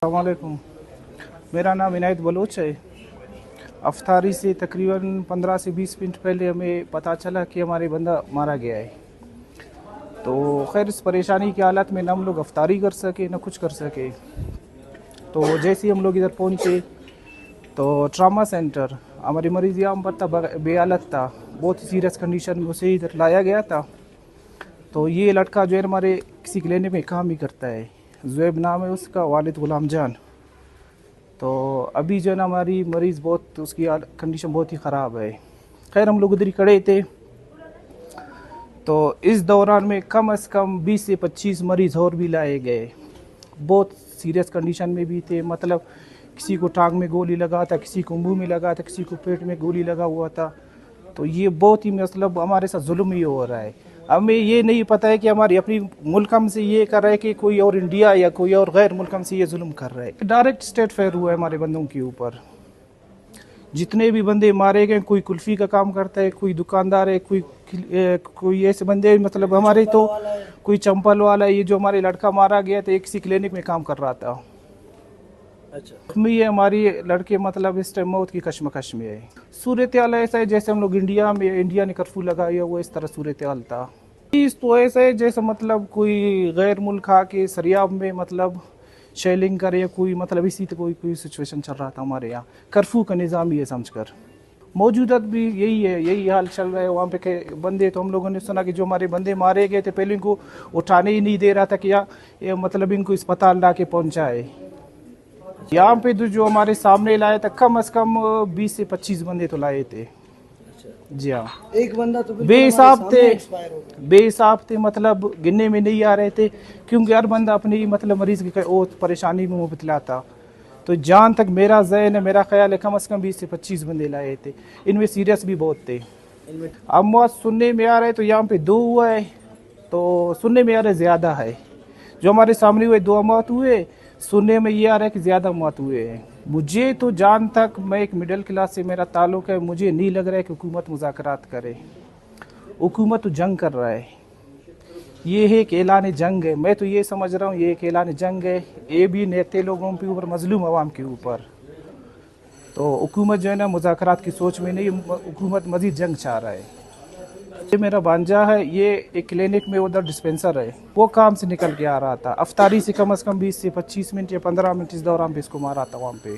السلام علیکم، میرا نام عنایت بلوچ ہے۔ افطاری سے تقریباً 15 سے 20 منٹ پہلے ہمیں پتہ چلا کہ ہمارے بندہ مارا گیا ہے۔ تو خیر اس پریشانی کی حالت میں نہ ہم لوگ افطاری کر سکے نہ کچھ کر سکے۔ تو جیسے ہی ہم لوگ ادھر پہنچے تو ٹراما سینٹر ہماری مریض یہاں پر تھا، بے حالت تھا، بہت سیریس کنڈیشن میں اسے ادھر لایا گیا تھا۔ تو یہ لڑکا جو ہے ہمارے کسی کلینک میں کام ہی کرتا ہے، زویب نام ہے اس کا، والد غلام جان۔ تو ابھی جو ہے نا ہماری مریض بہت، اس کی کنڈیشن بہت ہی خراب ہے۔ خیر ہم لوگ ادھر ہی کھڑے تھے، تو اس دوران میں کم از کم 20 سے 25 مریض اور بھی لائے گئے، بہت سیریس کنڈیشن میں بھی تھے۔ مطلب کسی کو ٹانگ میں گولی لگا تھا، کسی کو منہ میں لگا تھا، کسی کو پیٹ میں گولی لگا ہوا تھا۔ تو یہ بہت ہی مطلب ہمارے ساتھ ظلم ہی ہو رہا ہے۔ ہمیں یہ نہیں پتہ ہے کہ ہماری اپنی ملک ہم سے یہ کر رہا ہے کہ کوئی اور انڈیا یا کوئی اور غیر ملک ہم سے یہ ظلم کر رہا ہے۔ ڈائریکٹ اسٹیٹ فیئر ہوا ہے ہمارے بندوں کے اوپر۔ جتنے بھی بندے مارے گئے، کوئی کلفی کا کام کرتا ہے، کوئی دکاندار ہے، کوئی ایسے بندے، مطلب ہمارے تو کوئی چمپل والا ہے۔ یہ جو ہمارے لڑکا مارا گیا تھا، ایک کسی کلینک میں کام کر رہا تھا۔ یہ ہماری لڑکے مطلب اس ٹائم موت کی کشمکش میں ہے۔ صورتحال ایسا ہے جیسے ہم لوگ انڈیا نے کرفیو لگایا ہوا، اس طرح صورتحال تھا۔ چیز تو ایسا ہے جیسے مطلب کوئی غیر ملک آ کے سریاب میں مطلب شیلنگ کرے، کوئی مطلب اسی تو کوئی سچویشن چل رہا تھا ہمارے یہاں۔ کرفیو کا نظام ہی ہے سمجھ کر، موجودت بھی یہی ہے، یہی حال چل رہا ہے وہاں پہ۔ بندے تو ہم لوگوں نے سنا کہ جو ہمارے بندے مارے گئے تھے، پہلے ان کو اٹھانے ہی نہیں دے رہا تھا کہ یہ مطلب ان کو اسپتال لا کے پہنچائے۔ یہاں پہ جو ہمارے سامنے لائے تھے، کم از کم 20 سے 25 بندے تو لائے تھے۔ جی ہاں، ایک بندہ تو بے حساب تھے، مطلب گننے میں نہیں آ رہے تھے، کیونکہ ہر بندہ اپنی مطلب مریض کی پریشانی میں مبتلا تھا۔ تو جہاں تک میرا ذہن ہے، میرا خیال ہے کم از کم 20 سے 25 بندے لائے تھے، ان میں سیریس بھی بہت تھے۔ اموات سننے میں آ رہے تو یہاں پہ 2 ہوا ہے، تو سننے میں آ رہے زیادہ ہے۔ جو ہمارے سامنے ہوئے 2 اموات ہوئے، سننے میں یہ آ رہا ہے کہ زیادہ موت ہوئے ہیں۔ مجھے تو جان تک، میں ایک مڈل کلاس سے میرا تعلق ہے، مجھے نہیں لگ رہا ہے کہ حکومت مذاکرات کرے۔ حکومت تو جنگ کر رہا ہے، یہ ایک اعلان جنگ ہے۔ میں تو یہ سمجھ رہا ہوں یہ ایک اعلان جنگ ہے، یہ بھی نیتے لوگوں کے اوپر، مظلوم عوام کے اوپر۔ تو حکومت جو ہے نا مذاکرات کی سوچ میں نہیں، حکومت مزید جنگ چاہ رہا ہے۔ یہ میرا بانجا ہے، یہ ایک کلینک میں ادھر ڈسپینسر ہے، وہ کام سے نکل کے آ رہا تھا۔ افطاری سے کم از کم 20 سے 25 منٹ یا 15 منٹ اس دوران پہ اس کو مارا تھا وہاں پہ۔